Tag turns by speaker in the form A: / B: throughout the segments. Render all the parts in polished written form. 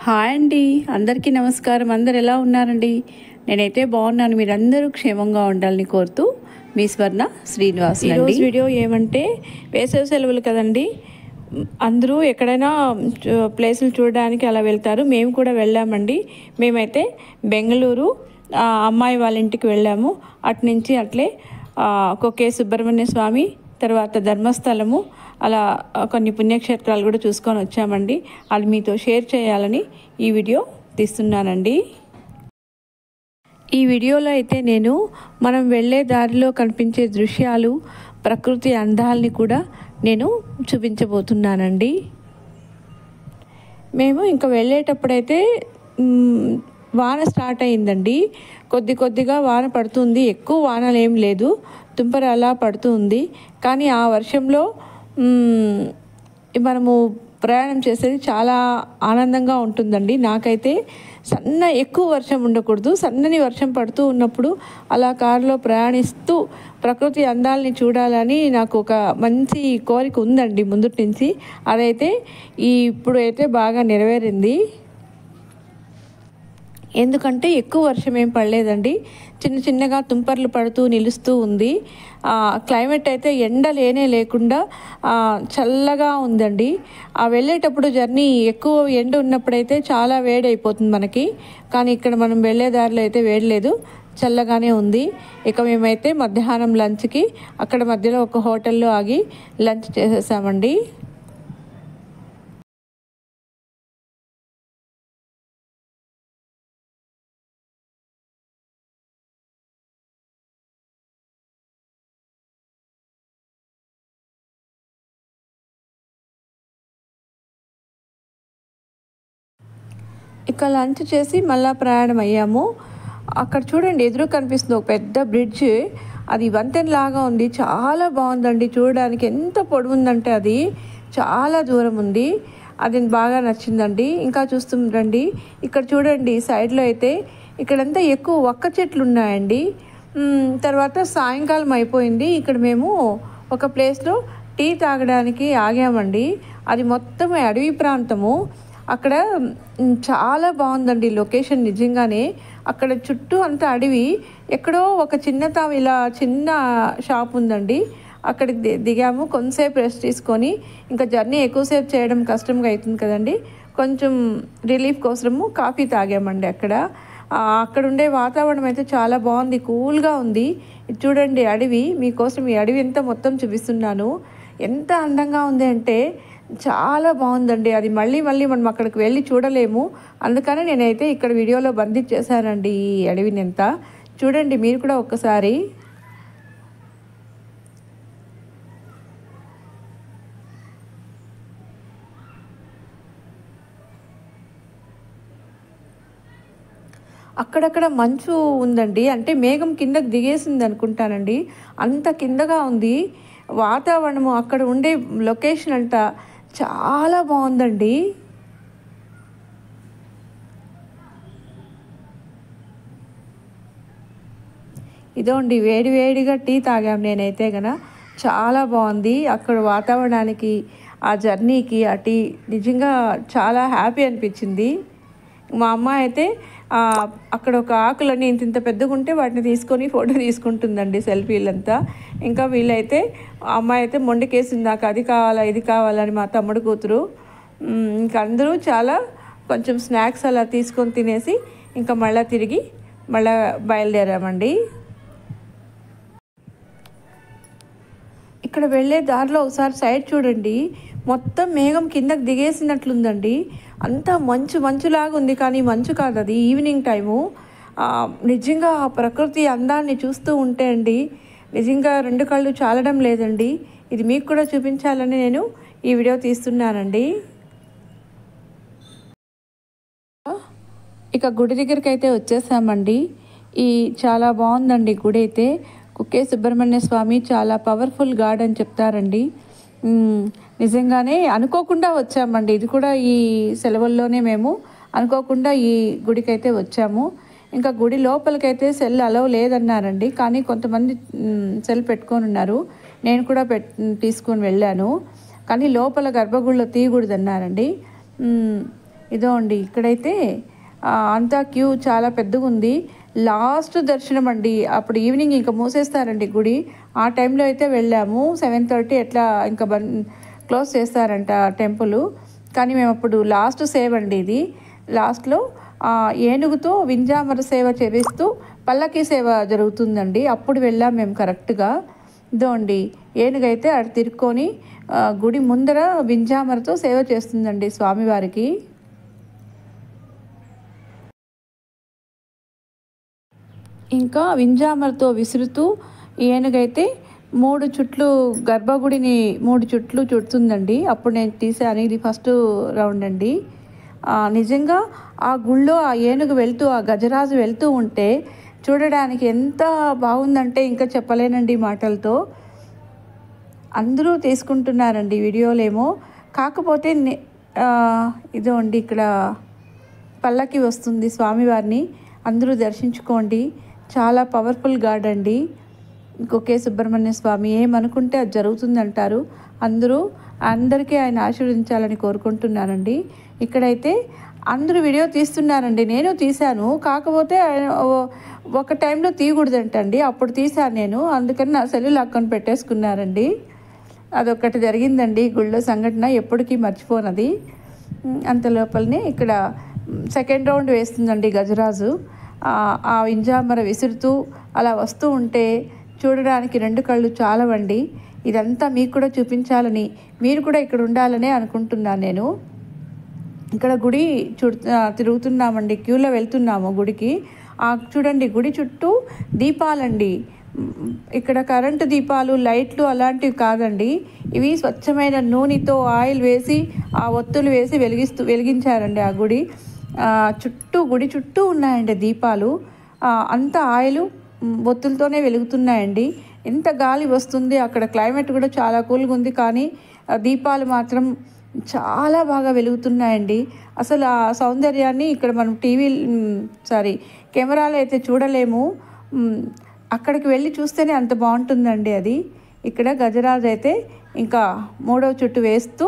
A: Hi అండి, అందరికీ నమస్కారం. అందరు ఎలా ఉన్నారండి? నేనైతే బాగున్నాను. మీరందరూ క్షేమంగా ఉండాలని కోరుతూ మీ స్వర్ణ శ్రీనివాస్. ఈరోజు వీడియో ఏమంటే, వేసవి సెలవులు కదండి, అందరూ ఎక్కడైనా ప్లేసులు చూడడానికి అలా వెళ్తారు. మేము కూడా వెళ్ళామండి. మేమైతే బెంగళూరు అమ్మాయి వాళ్ళ ఇంటికి వెళ్ళాము. అటు నుంచి అట్లే కొక్కే సుబ్రహ్మణ్య స్వామి, తర్వాత ధర్మస్థలము, అలా కొన్ని పుణ్యక్షేత్రాలు కూడా చూసుకొని వచ్చామండి. అది మీతో షేర్ చేయాలని ఈ వీడియో తీస్తున్నానండి. ఈ వీడియోలో అయితే నేను మనం వెళ్ళే దారిలో కనిపించే దృశ్యాలు, ప్రకృతి అందాలని కూడా నేను చూపించబోతున్నానండి. మేము ఇంకా వెళ్ళేటప్పుడైతే వాన స్టార్ట్ అయిందండి. కొద్దిగా వాన పడుతుంది. ఎక్కువ వానలు ఏం లేదు, తుంపర అలా పడుతుంది. కానీ ఆ వర్షంలో మనము ప్రయాణం చేసేది చాలా ఆనందంగా ఉంటుందండి. నాకైతే ఎక్కువ వర్షం ఉండకూడదు, సన్నని వర్షం పడుతూ ఉన్నప్పుడు అలా కారులో ప్రయాణిస్తూ ప్రకృతి అందాలని చూడాలని నాకు ఒక మంచి కోరిక ఉందండి ముందుటి నుంచి. అదైతే ఇప్పుడు అయితే బాగా నెరవేరింది. ఎందుకంటే ఎక్కువ వర్షం ఏం పడలేదండి, చిన్నగా తుంపర్లు పడుతూ నిలుస్తూ ఉంది. క్లైమేట్ అయితే ఎండ లేకుండా చల్లగా ఉందండి. వెళ్ళేటప్పుడు జర్నీ ఎక్కువ ఎండ ఉన్నప్పుడైతే చాలా వేడి అయిపోతుంది మనకి. కానీ ఇక్కడ మనం వెళ్ళే దారిలో అయితే వేడి లేదు, చల్లగానే ఉంది. ఇక మేమైతే మధ్యాహ్నం లంచ్కి అక్కడ మధ్యలో ఒక హోటల్లో ఆగి లంచ్ చేసేసామండి. ఇక లంచ్ చేసి మళ్ళీ ప్రయాణం అయ్యాము. అక్కడ చూడండి, ఎదురు కనిపిస్తుంది ఒక పెద్ద బ్రిడ్జ్. అది వంతెనలాగా ఉంది, చాలా బాగుందండి చూడడానికి. ఎంత పొడవుందంటే అది చాలా దూరం ఉంది. అది బాగా నచ్చిందండి. ఇంకా చూస్తుండండి, ఇక్కడ చూడండి సైడ్లో అయితే ఇక్కడంతా ఎక్కువ ఒక్క చెట్లు ఉన్నాయండి. తర్వాత సాయంకాలం అయిపోయింది. ఇక్కడ మేము ఒక ప్లేస్లో టీ తాగడానికి ఆగామండి. అది మొత్తం అడవి ప్రాంతము. అక్కడ చాలా బాగుందండి లొకేషన్ నిజంగానే. అక్కడ చుట్టూ అంతా అడవి, ఎక్కడో ఒక చిన్న షాప్ ఉందండి. అక్కడికి దిగాము. కొంతసేపు రెస్ట్ తీసుకొని, ఇంకా జర్నీ ఎక్కువసేపు చేయడం కష్టంగా అవుతుంది కదండి, కొంచెం రిలీఫ్ కోసము కాఫీ తాగామండి. అక్కడ ఉండే వాతావరణం అయితే చాలా బాగుంది, కూల్గా ఉంది. ఇది చూడండి అడవి, మీకోసం ఈ అడవి ఎంత మొత్తం చూపిస్తున్నాను. ఎంత అందంగా ఉంది అంటే చాలా బాగుందండి. అది మళ్ళీ మనం అక్కడికి వెళ్ళి చూడలేము. అందుకనే నేనైతే ఇక్కడ వీడియోలో బంధించేశానండి ఈ అడవిని. ఎంత చూడండి మీరు కూడా ఒక్కసారి. అక్కడక్కడ మంచు ఉందండి, అంటే మేఘం కిందకి దిగేసింది అనుకుంటానండి, అంత కిందగా ఉంది వాతావరణము. అక్కడ ఉండే లొకేషన్ అంతా చాలా బాగుందండి. ఇదోండి వేడిగా టీ తాగాం నేనైతే చాలా బాగుంది. అక్కడ వాతావరణానికి, ఆ జర్నీకి, ఆ టీ నిజంగా చాలా హ్యాపీ అనిపించింది. మా అమ్మ అయితే అక్కడ ఒక ఆకులని ఇంత పెద్దగా ఉంటే వాటిని తీసుకొని ఫోటో తీసుకుంటుందండి, సెల్ఫీలంతా. ఇంకా వీళ్ళైతే అమ్మాయి అయితే మొండికేసింది, నాకు అది కావాలా ఇది కావాలని, మా తమ్ముడు కూతురు. ఇంకా అందరూ కొంచెం స్నాక్స్ అలా తీసుకొని తినేసి ఇంకా తిరిగి బయలుదేరామండి. ఇక్కడ వెళ్ళే దారిలో ఒకసారి సైడ్ చూడండి, మొత్తం మేఘం కిందకి దిగేసినట్లుందండి. అంతా మంచులాగా ఉంది, కానీ మంచు కాదు, అది ఈవినింగ్ టైము. నిజంగా ఆ ప్రకృతి అందాన్ని చూస్తూ ఉంటే అండి నిజంగా రెండు కళ్ళు చాలడం లేదండి. ఇది మీకు కూడా చూపించాలని నేను ఈ వీడియో తీస్తున్నానండి. ఇక గుడి దగ్గరికి అయితే వచ్చేసామండి. చాలా బాగుందండి గుడి అయితే. కొక్కే సుబ్రహ్మణ్య స్వామి చాలా పవర్ఫుల్ గాడ్ అని చెప్తారండి. నిజంగానే అనుకోకుండా వచ్చామండి. ఇది కూడా ఈ సెలవుల్లోనే మేము అనుకోకుండా ఈ గుడికి అయితే వచ్చాము. ఇంకా గుడి లోపలికైతే సెల్ అలవ్ లేదన్నారండి, కానీ కొంతమంది సెల్ పెట్టుకొని ఉన్నారు. నేను కూడా తీసుకొని వెళ్ళాను, కానీ లోపల గర్భగుడిలో తీయకూడదన్నారండి. ఇదో అండి ఇక్కడైతే అంతా క్యూ చాలా పెద్దగా ఉంది. లాస్ట్ దర్శనం అండి. అప్పుడు ఈవినింగ్ ఇంకా మూసేస్తారండి గుడి. ఆ టైంలో అయితే వెళ్ళాము. 7:30 ఎట్లా ఇంకా క్లోజ్ చేస్తారంట టెంపుల్. కానీ మేము అప్పుడు లాస్ట్ సేవ అండి ఇది. లాస్ట్లో ఏనుగుతో వింజామర సేవ చేస్తూ పల్లకి సేవ జరుగుతుందండి. అప్పుడు వెళ్ళాం మేము కరెక్ట్గా. ఇదో అండి ఏనుగైతే అటు తిరుక్కొని గుడి ముందర వింజామరతో సేవ చేస్తుందండి స్వామివారికి. ఇంకా వింజామరతో విసురుతూ ఏనుగైతే 3 చుట్లు గర్భగుడిని 3 చుట్లు చుడుతుందండి. అప్పుడు నేను తీసాను. ఇది ఫస్ట్ రౌండ్ అండి. నిజంగా ఆ గుళ్ళో ఆ ఏనుగు వెళ్తూ ఆ గజరాజు వెళ్తూ ఉంటే చూడడానికి ఎంత బాగుందంటే ఇంకా చెప్పలేనండి మాటలతో. అందరూ తీసుకుంటున్నారండి వీడియోలేమో. కాకపోతే ఇదో అండి ఇక్కడ పల్లకి వస్తుంది స్వామివారిని. అందరూ దర్శించుకోండి. చాలా పవర్ఫుల్ గాడ్ అండి. ఇంకొకే సుబ్రహ్మణ్య స్వామి ఏమనుకుంటే అది జరుగుతుందంటారు. అందరికీ ఆయన ఆశీర్వదించాలని కోరుకుంటున్నానండి. ఇక్కడైతే అందరూ వీడియో తీస్తున్నారండి. నేను తీశాను. కాకపోతే ఒక టైంలో తీయకూడదంటండి. అప్పుడు తీశాను నేను. అందుకని నా సెల్లు లాక్కొని పెట్టేసుకున్నారండి. అదొకటి జరిగిందండి గుళ్ళో సంఘటన. ఎప్పటికీ మర్చిపోనది. అంత లోపలనే ఇక్కడ సెకండ్ రౌండ్ వేస్తుందండి గజరాజు. ఆ వింజామర విసురుతూ అలా వస్తూ ఉంటే చూడడానికి 2 కళ్ళు చాలవండి. ఇదంతా మీకు కూడా చూపించాలని, మీరు కూడా ఇక్కడ ఉండాలనే అనుకుంటున్నాను నేను. ఇక్కడ గుడి తిరుగుతున్నామండి. క్యూలో వెళ్తున్నాము గుడికి. చూడండి గుడి చుట్టూ దీపాలండి. ఇక్కడ కరెంటు దీపాలు, లైట్లు అలాంటివి కాదండి. ఇవి స్వచ్ఛమైన నూనెతో ఆయిల్ వేసి ఆ ఒత్తులు వేసి వెలిగించారండి ఆ గుడి. గుడి చుట్టూ ఉన్నాయండి దీపాలు. అంత ఆయిల్ ఒత్తులతోనే వెలుగుతున్నాయండి. ఎంత గాలి వస్తుంది. అక్కడ క్లైమేట్ కూడా చాలా కూల్గా ఉంది. కానీ దీపాలు మాత్రం చాలా బాగా వెలుగుతున్నాయండి. అసలు ఆ సౌందర్యాన్ని ఇక్కడ మనం కెమెరాలో అయితే చూడలేము. అక్కడికి వెళ్ళి చూస్తేనే అంత బాగుంటుందండి అది. ఇక్కడ గజరాజు అయితే ఇంకా 3వ చుట్టు వేస్తూ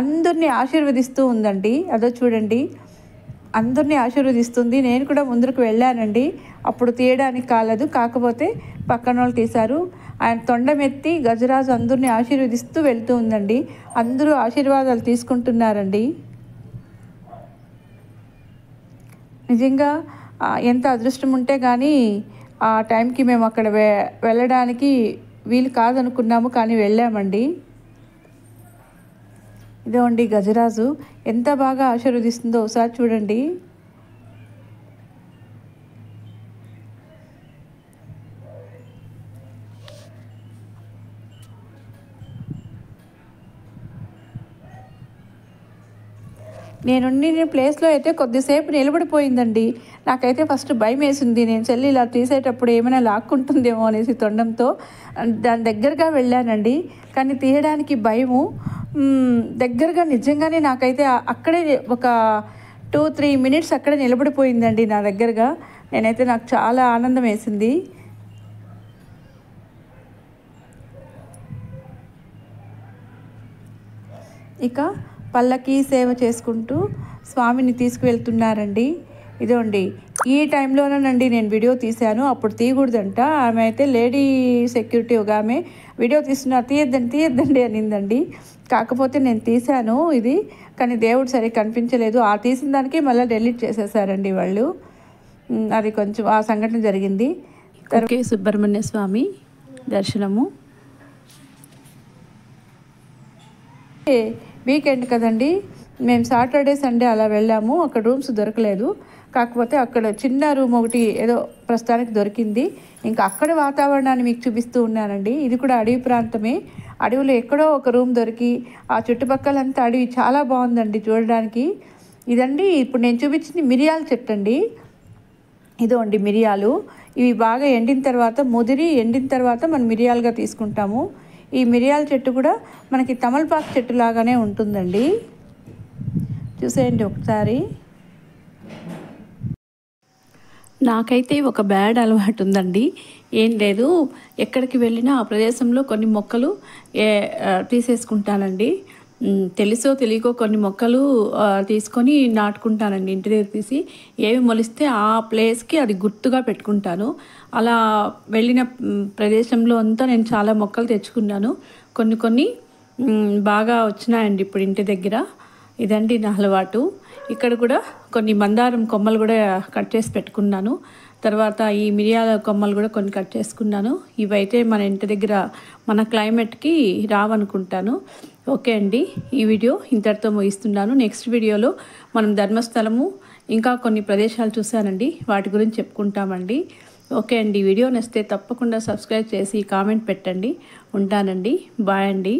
A: అందరినీ ఆశీర్వదిస్తూ ఉందండి. అదో చూడండి, అందరినీ ఆశీర్వదిస్తుంది. నేను కూడా ముందుకు వెళ్ళానండి. అప్పుడు తీయడానికి కాలేదు. కాకపోతే పక్కన వాళ్ళు తీశారు. ఆయన తొండమెత్తి గజరాజు అందరినీ ఆశీర్వదిస్తూ వెళ్తూ ఉందండి. అందరూ ఆశీర్వాదాలు తీసుకుంటున్నారండి. నిజంగా ఎంత అదృష్టం ఉంటే కానీ ఆ టైంకి మేము అక్కడ వెళ్ళడానికి వీలు కాదనుకున్నాము. కానీ వెళ్ళామండి. ఇదో అండి గజరాజు ఎంత బాగా ఆశీర్వదిస్తుందో ఒకసారి చూడండి. నేనున్న ప్లేస్లో అయితే కొద్దిసేపు నిలబడిపోయిందండి. నాకైతే ఫస్ట్ భయం వేసింది. నేను చెల్లి ఇలా తీసేటప్పుడు ఏమైనా లాక్కుంటుందేమో అనేసి తొండంతో దాని దగ్గరగా వెళ్ళానండి. కానీ తీయడానికి భయము. దగ్గరగా నిజంగానే నాకైతే అక్కడే ఒక 2-3 మినిట్స్ అక్కడే నిలబడిపోయిందండి నా దగ్గరగా. నాకు చాలా ఆనందం వేసింది. ఇక పల్లకి సేవ చేసుకుంటూ స్వామిని తీసుకువెళ్తున్నారండి. ఇదోండి ఈ టైంలోనేనండి నేను వీడియో తీశాను. అప్పుడు తీయకూడదంట. ఆమె అయితే లేడీ సెక్యూరిటీ ఒక ఆమె వీడియో తీయద్దండి అనిందండి. కాకపోతే నేను తీశాను ఇది. కానీ దేవుడు సరిగ్గా కనిపించలేదు. ఆ తీసిన దానికి మళ్ళీ డెలీట్ చేసేసారండి వాళ్ళు. అది కొంచెం ఆ సంఘటన జరిగింది. ఓకే సుబ్రహ్మణ్య స్వామి దర్శనము. వీకెండ్ కదండి, మేము సాటర్డే సండే అలా వెళ్ళాము. అక్కడ రూమ్స్ దొరకలేదు. కాకపోతే అక్కడ చిన్న రూమ్ ఒకటి ఏదో ప్రస్తుతానికి దొరికింది. ఇంకా అక్కడ వాతావరణాన్ని మీకు చూపిస్తూ ఉన్నానండి. ఇది కూడా అడవి ప్రాంతమే. అడవిలో ఎక్కడో ఒక రూమ్ దొరికి ఆ చుట్టుపక్కలంతా అడవి చాలా బాగుందండి చూడడానికి. ఇదండి ఇప్పుడు నేను చూపించింది మిరియాల చెట్టు అండి. ఇదో అండి మిరియాలు. ఇవి బాగా ఎండిన తర్వాత ఎండిన తర్వాత మనం మిరియాలుగా తీసుకుంటాము. ఈ మిరియాల చెట్టు కూడా మనకి తమలపాకు చెట్టు లాగానే ఉంటుందండి. చూసేయండి ఒకసారి. నాకైతే ఒక బ్యాడ్ అలవాటు ఉందండి. ఏం లేదు, ఎక్కడికి వెళ్ళినా ఆ ప్రదేశంలో కొన్ని మొక్కలు తీసేసుకుంటానండి. తెలుసో తెలియకో కొన్ని మొక్కలు తీసుకొని నాటుకుంటానండి ఇంటి దగ్గర తీసి. ఏవి మొలిస్తే ఆ ప్లేస్కి అది గుర్తుగా పెట్టుకుంటాను. అలా వెళ్ళిన ప్రదేశంలో అంతా నేను చాలా మొక్కలు తెచ్చుకున్నాను. కొన్ని బాగా వచ్చినాయండి ఇప్పుడు ఇంటి దగ్గర. ఇదండి నా అలవాటు. ఇక్కడ కూడా కొన్ని మందారం కొమ్మలు కూడా కట్ చేసి పెట్టుకున్నాను. తర్వాత ఈ మిరియాల కొమ్మలు కూడా కొన్ని కట్ చేసుకున్నాను. ఇవైతే మన ఇంటి దగ్గర మన క్లైమేట్కి రావనుకుంటాను. ఓకే అండి, ఈ వీడియో ఇంతటితో ముగిస్తున్నాను. నెక్స్ట్ వీడియోలో మనం ధర్మస్థలము ఇంకా కొన్ని ప్రదేశాలు చూసానండి, వాటి గురించి చెప్పుకుంటామండి. ఓకే అండి, వీడియో నచ్చితే తప్పకుండా సబ్స్క్రైబ్ చేసి కామెంట్ పెట్టండి. ఉంటానండి, బాయ్ అండి.